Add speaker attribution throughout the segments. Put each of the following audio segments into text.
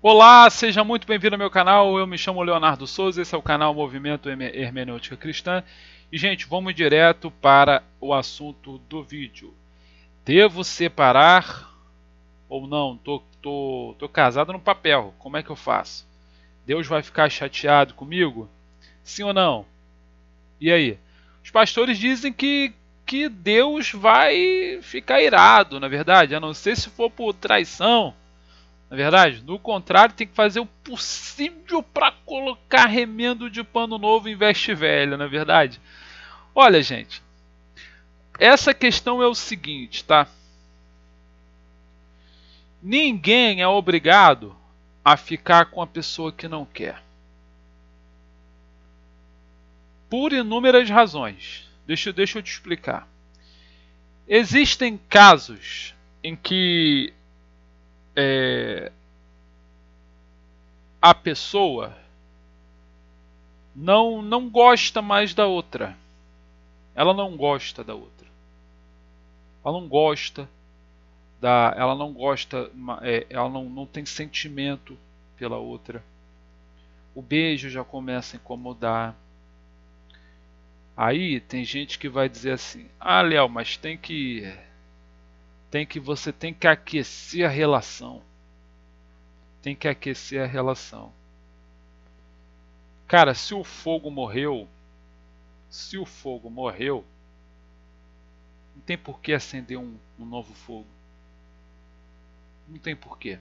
Speaker 1: Olá, seja muito bem-vindo ao meu canal. Eu me chamo Leonardo Souza, esse é o canal Movimento Hermenêutica Cristã. E, gente, vamos direto para o assunto do vídeo. Devo separar ou não? Tô casado no papel. Como é que eu faço? Deus vai ficar chateado comigo? Sim ou não? E aí? Os pastores dizem que Deus vai ficar irado, na verdade, a não ser se for por traição. Na verdade, do contrário, tem que fazer o possível para colocar remendo de pano novo em veste velha, na verdade. Olha, gente, essa questão é o seguinte, tá? Ninguém é obrigado a ficar com a pessoa que não quer. Por inúmeras razões. Deixa eu te explicar. Existem casos em que a pessoa não gosta mais da outra. Ela não gosta da outra. Ela não gosta ela não gosta, ela não tem sentimento pela outra. O beijo já começa a incomodar. Aí tem gente que vai dizer assim: "Ah, Léo, mas você tem que aquecer a relação. Tem que aquecer a relação." Cara, se o fogo morreu, não tem por que acender um novo fogo. Não tem porquê.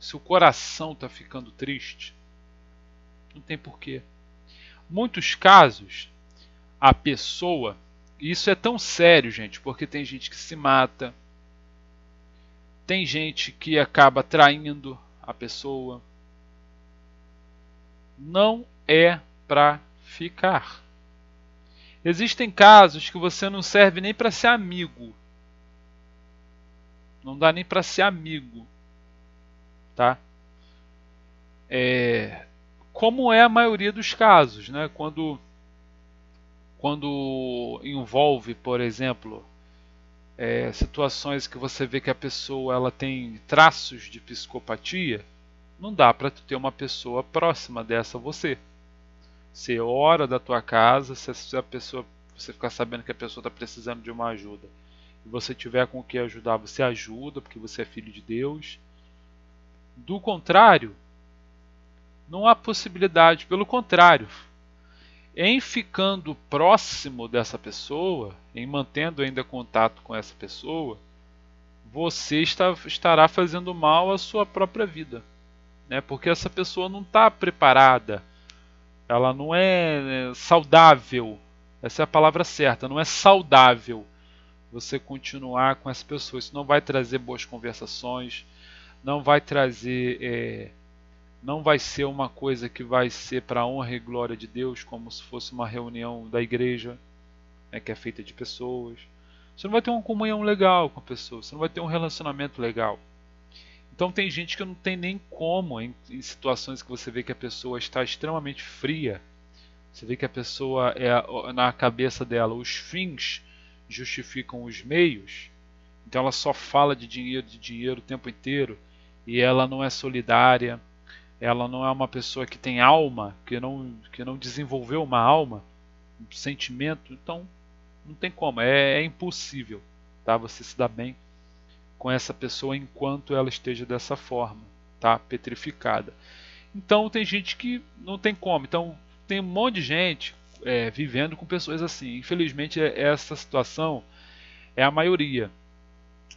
Speaker 1: Se o coração está ficando triste, não tem porquê. Muitos casos, a pessoa, e isso é tão sério, gente, porque tem gente que se mata, tem gente que acaba traindo a pessoa. Não é pra ficar. Existem casos que você não serve nem para ser amigo. Não dá nem para ser amigo, tá? Como é a maioria dos casos, né? Quando envolve, por exemplo, situações que você vê que a pessoa ela tem traços de psicopatia, não dá para ter uma pessoa próxima dessa a você. Você ora da tua casa, se a pessoa, você ficar sabendo que a pessoa está precisando de uma ajuda e você tiver com o que ajudar, você ajuda, porque você é filho de Deus. Do contrário, não há possibilidade. Pelo contrário, em ficando próximo dessa pessoa, em mantendo ainda contato com essa pessoa, você estará fazendo mal à sua própria vida, né? Porque essa pessoa não está preparada, ela não é saudável, essa é a palavra certa, não é saudável você continuar com essa pessoa. Isso não vai trazer boas conversações, não vai trazer, não vai ser uma coisa que vai ser para a honra e glória de Deus, como se fosse uma reunião da igreja, né, que é feita de pessoas. Você não vai ter uma comunhão legal com a pessoa, você não vai ter um relacionamento legal. Então tem gente que não tem nem como, em situações que você vê que a pessoa está extremamente fria, você vê que a pessoa, na cabeça dela, os fins justificam os meios, então ela só fala de dinheiro o tempo inteiro, e ela não é solidária, ela não é uma pessoa que tem alma, que não desenvolveu uma alma, um sentimento, então não tem como, é impossível, tá? Você se dá bem com essa pessoa enquanto ela esteja dessa forma, tá? Petrificada. Então tem gente que não tem como. Então tem um monte de gente vivendo com pessoas assim. Infelizmente essa situação é a maioria.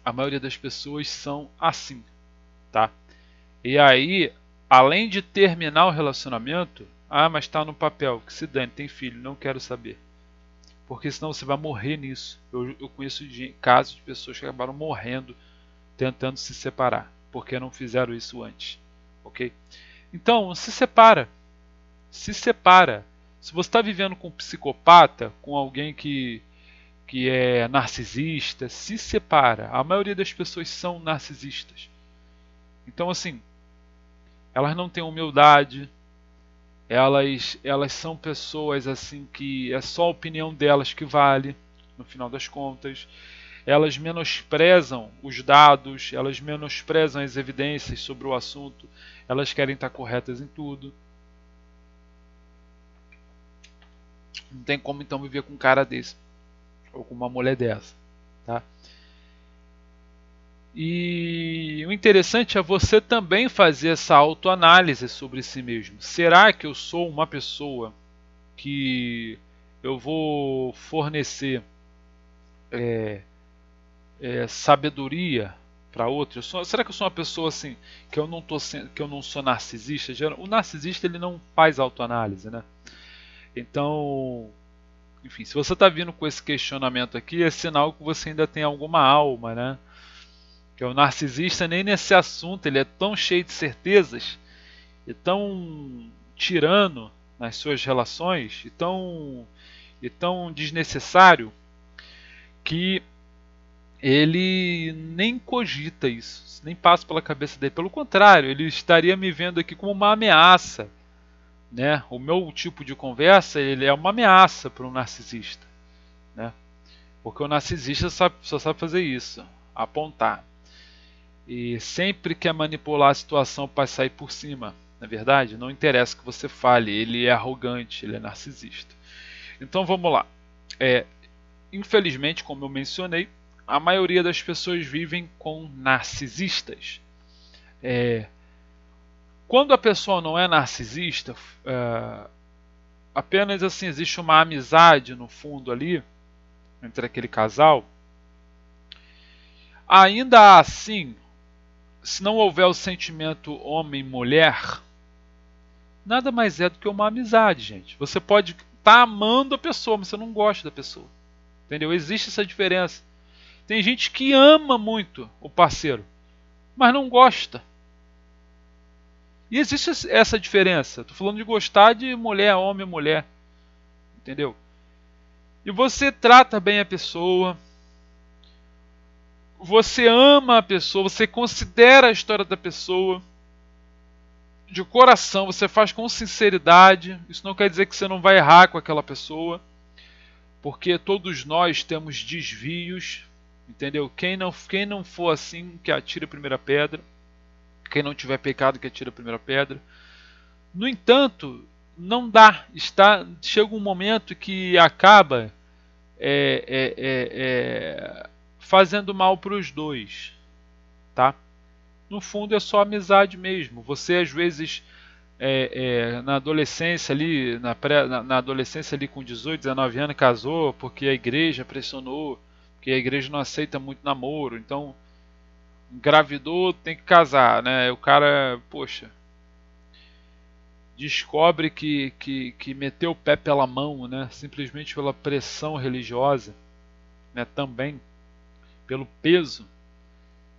Speaker 1: A maioria das pessoas são assim, tá? E aí, além de terminar o relacionamento, mas está no papel, que se dane, tem filho, não quero saber. Porque senão você vai morrer nisso. Eu conheço casos de pessoas que acabaram morrendo tentando se separar, porque não fizeram isso antes, ok? Então, se separa. Se separa. Se você está vivendo com um psicopata, com alguém que é narcisista, se separa. A maioria das pessoas são narcisistas. Então, assim, elas não têm humildade, elas são pessoas assim que é só a opinião delas que vale, no final das contas. elas menosprezam os dados, elas menosprezam as evidências sobre o assunto, elas querem estar corretas em tudo. Não tem como então viver com um cara desse ou com uma mulher dessa, tá? E o interessante é você também fazer essa autoanálise sobre si mesmo. Será que eu sou uma pessoa que eu vou fornecer sabedoria para outros? Será que eu sou uma pessoa assim que eu não sou narcisista? O narcisista ele não faz autoanálise, né? Então, enfim, se você está vindo com esse questionamento aqui, é sinal que você ainda tem alguma alma, né? Que o narcisista nem nesse assunto ele é tão cheio de certezas e tão tirano nas suas relações e tão desnecessário que ele nem cogita isso, nem passa pela cabeça dele. Pelo contrário, ele estaria me vendo aqui como uma ameaça, né? O meu tipo de conversa ele é uma ameaça para um narcisista, né? Porque o narcisista só sabe fazer isso, apontar. E sempre quer manipular a situação para sair por cima. Na verdade, não interessa que você fale, ele é arrogante, ele é narcisista. Então vamos lá. Infelizmente, como eu mencionei, a maioria das pessoas vivem com narcisistas. Quando a pessoa não é narcisista, apenas assim existe uma amizade no fundo ali entre aquele casal. Ainda assim, se não houver o sentimento homem-mulher, nada mais é do que uma amizade, gente. Você pode estar amando a pessoa, mas você não gosta da pessoa. Entendeu? Existe essa diferença. Tem gente que ama muito o parceiro, mas não gosta. E existe essa diferença. Estou falando de gostar de mulher, homem, mulher. Entendeu? E você trata bem a pessoa, você ama a pessoa, você considera a história da pessoa de coração, você faz com sinceridade. Isso não quer dizer que você não vai errar com aquela pessoa, porque todos nós temos desvios, entendeu? Quem não for assim, que atire a primeira pedra. Quem não tiver pecado, que atire a primeira pedra. No entanto, não dá. Chega um momento que acaba fazendo mal para os dois, tá? No fundo é só amizade mesmo. Você às vezes na adolescência ali, na adolescência ali com 18, 19 anos casou porque a igreja pressionou, porque a igreja não aceita muito namoro, então engravidou, tem que casar, né? O cara, poxa, descobre que meteu o pé pela mão, né? Simplesmente pela pressão religiosa, né? Também pelo peso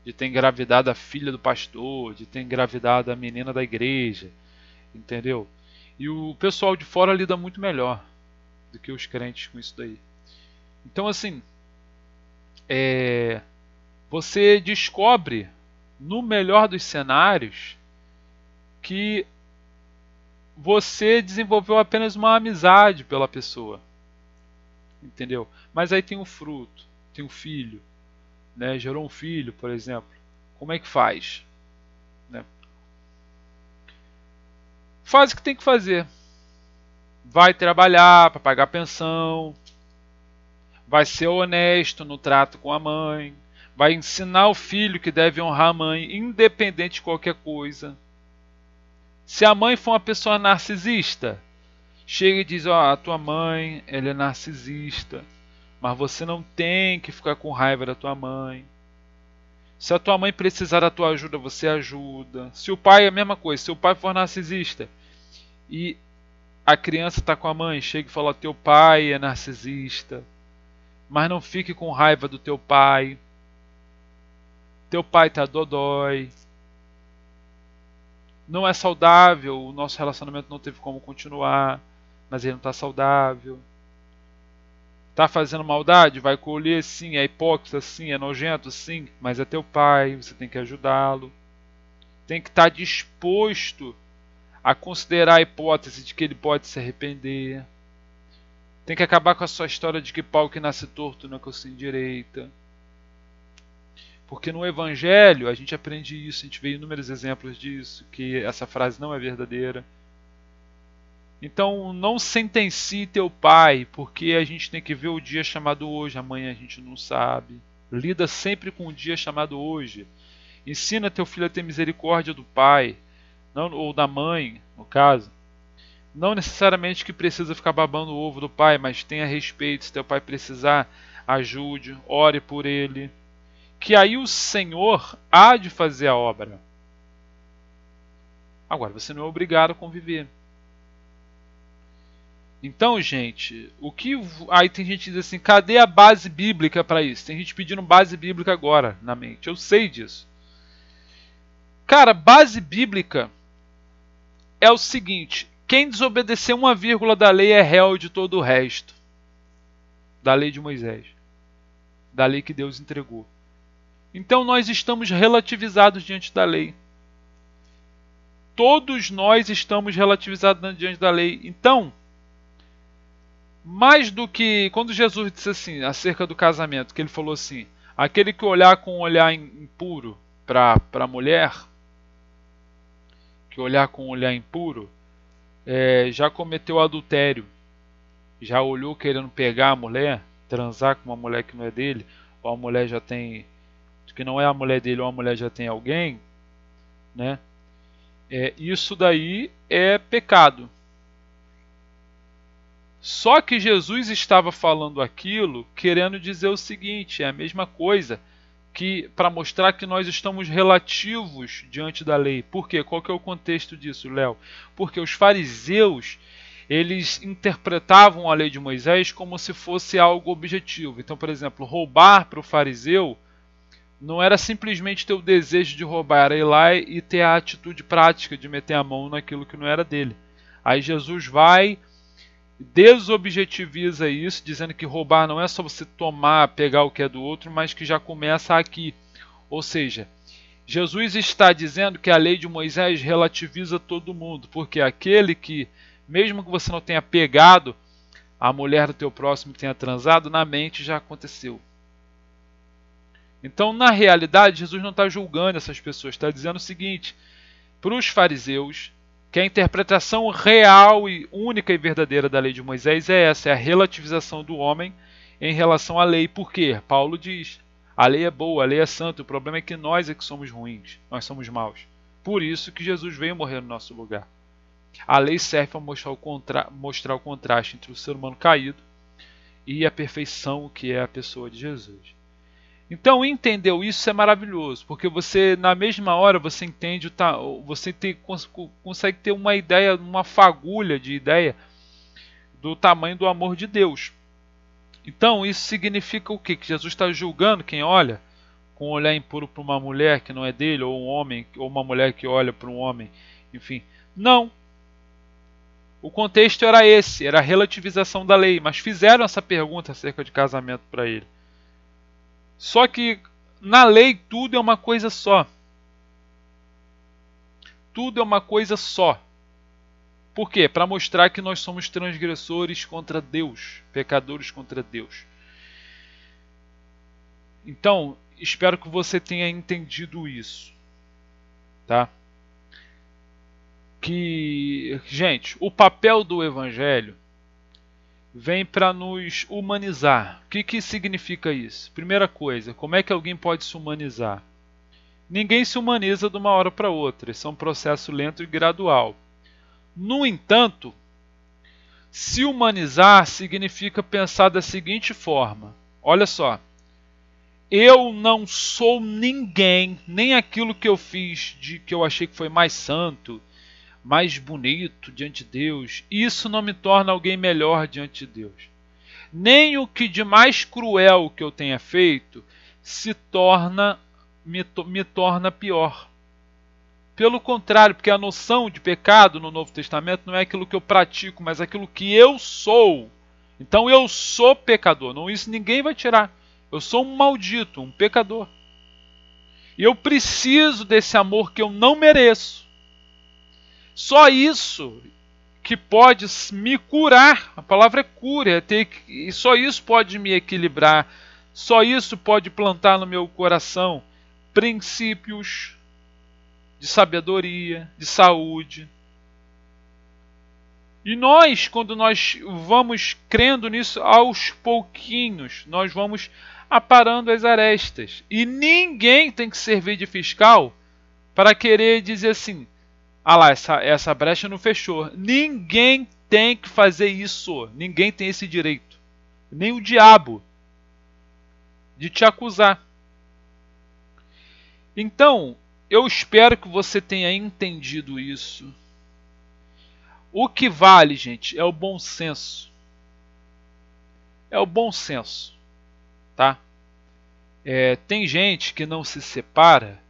Speaker 1: de ter engravidado a filha do pastor, de ter engravidado a menina da igreja, entendeu? E o pessoal de fora lida muito melhor do que os crentes com isso daí. Então assim, você descobre, no melhor dos cenários, que você desenvolveu apenas uma amizade pela pessoa, entendeu? Mas aí tem um fruto, tem um filho, né? Gerou um filho, por exemplo. Como é que faz? Né? Faz o que tem que fazer. Vai trabalhar para pagar pensão, vai ser honesto no trato com a mãe, vai ensinar o filho que deve honrar a mãe, independente de qualquer coisa. Se a mãe for uma pessoa narcisista, chega e diz: ó, a tua mãe, ela é narcisista, mas você não tem que ficar com raiva da tua mãe. Se a tua mãe precisar da tua ajuda, você ajuda. Se o pai é a mesma coisa, se o pai for narcisista e a criança está com a mãe, chega e fala: teu pai é narcisista, mas não fique com raiva do teu pai. Teu pai tá dodói. Não é saudável, o nosso relacionamento não teve como continuar, mas ele não está saudável. Tá fazendo maldade? Vai colher sim, é hipócrita sim, é nojento sim, mas é teu pai, você tem que ajudá-lo. Tem que estar disposto a considerar a hipótese de que ele pode se arrepender. Tem que acabar com a sua história de que pau que nasce torto não é coisa direita. Porque no Evangelho a gente aprende isso, a gente vê inúmeros exemplos disso, que essa frase não é verdadeira. Então não sentencie teu pai, porque a gente tem que ver o dia chamado hoje, amanhã a gente não sabe. Lida sempre com o dia chamado hoje. Ensina teu filho a ter misericórdia do pai, não, ou da mãe, no caso. Não necessariamente que precisa ficar babando o ovo do pai, mas tenha respeito. Se teu pai precisar, ajude, ore por ele. Que aí o Senhor há de fazer a obra. Agora, você não é obrigado a conviver. Então, gente, o que aí tem gente que diz assim, cadê a base bíblica para isso? Tem gente pedindo base bíblica agora na mente. Eu sei disso. Cara, base bíblica é o seguinte: quem desobedecer uma vírgula da lei é réu de todo o resto. Da lei de Moisés. Da lei que Deus entregou. Então nós estamos relativizados diante da lei. Todos nós estamos relativizados diante da lei. Então, mais do que quando Jesus disse assim, acerca do casamento, que ele falou assim, aquele que olhar com um olhar impuro para a mulher, que olhar com um olhar impuro, já cometeu adultério, já olhou querendo pegar a mulher, transar com uma mulher que não é dele, ou a mulher já tem, que não é a mulher dele, ou a mulher já tem alguém, né? Isso daí é pecado. Só que Jesus estava falando aquilo querendo dizer o seguinte, é a mesma coisa, que para mostrar que nós estamos relativos diante da lei. Por quê? Qual que é o contexto disso, Léo? Porque os fariseus, eles interpretavam a lei de Moisés como se fosse algo objetivo. Então, por exemplo, roubar para o fariseu não era simplesmente ter o desejo de roubar, era ir lá e ter a atitude prática de meter a mão naquilo que não era dele. Aí Jesus vai, desobjetiviza isso, dizendo que roubar não é só você tomar, pegar o que é do outro, mas que já começa aqui. Ou seja, Jesus está dizendo que a lei de Moisés relativiza todo mundo, porque aquele que, mesmo que você não tenha pegado a mulher do teu próximo, que tenha transado, na mente já aconteceu. Então, na realidade, Jesus não está julgando essas pessoas, está dizendo o seguinte, para os fariseus, que a interpretação real e única e verdadeira da lei de Moisés é essa, é a relativização do homem em relação à lei. Por quê? Paulo diz, a lei é boa, a lei é santa, o problema é que nós é que somos ruins, nós somos maus. Por isso que Jesus veio morrer no nosso lugar. A lei serve para mostrar o contraste entre o ser humano caído e a perfeição que é a pessoa de Jesus. Então, entendeu isso é maravilhoso, porque você, na mesma hora, você entende, você consegue ter uma ideia, uma fagulha de ideia do tamanho do amor de Deus. Então, isso significa o quê? Que Jesus está julgando quem olha com um olhar impuro para uma mulher que não é dele, ou um homem, ou uma mulher que olha para um homem, enfim. Não. O contexto era esse, era a relativização da lei, mas fizeram essa pergunta acerca de casamento para ele. Só que na lei tudo é uma coisa só. Tudo é uma coisa só. Por quê? Para mostrar que nós somos transgressores contra Deus, pecadores contra Deus. Então, espero que você tenha entendido isso. Tá? Gente, o papel do Evangelho vem para nos humanizar. O que significa isso? Primeira coisa, como é que alguém pode se humanizar? Ninguém se humaniza de uma hora para outra, isso é um processo lento e gradual. No entanto, se humanizar significa pensar da seguinte forma: olha só, eu não sou ninguém, nem aquilo que eu fiz que eu achei que foi mais santo, mais bonito diante de Deus, isso não me torna alguém melhor diante de Deus. Nem o que de mais cruel que eu tenha feito me torna pior. Pelo contrário, porque a noção de pecado no Novo Testamento não é aquilo que eu pratico, mas aquilo que eu sou. Então eu sou pecador, não, isso ninguém vai tirar. Eu sou um maldito, um pecador. E eu preciso desse amor que eu não mereço. Só isso que pode me curar, a palavra é cura, e só isso pode me equilibrar, só isso pode plantar no meu coração princípios de sabedoria, de saúde. E nós, quando nós vamos crendo nisso, aos pouquinhos, nós vamos aparando as arestas. E ninguém tem que servir de fiscal para querer dizer assim, ah lá, essa brecha não fechou. Ninguém tem que fazer isso. Ninguém tem esse direito. Nem o diabo de te acusar. Então, eu espero que você tenha entendido isso. O que vale, gente, é o bom senso. É o bom senso, tá? Tem gente que não se separa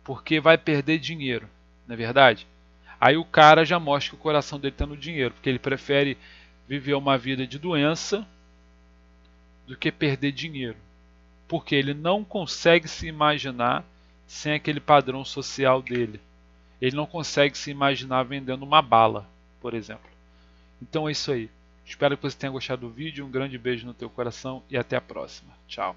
Speaker 1: porque vai perder dinheiro, não é verdade? Aí o cara já mostra que o coração dele está no dinheiro, porque ele prefere viver uma vida de doença do que perder dinheiro. Porque ele não consegue se imaginar sem aquele padrão social dele. Ele não consegue se imaginar vendendo uma bala, por exemplo. Então é isso aí. Espero que você tenha gostado do vídeo. Um grande beijo no teu coração e até a próxima. Tchau.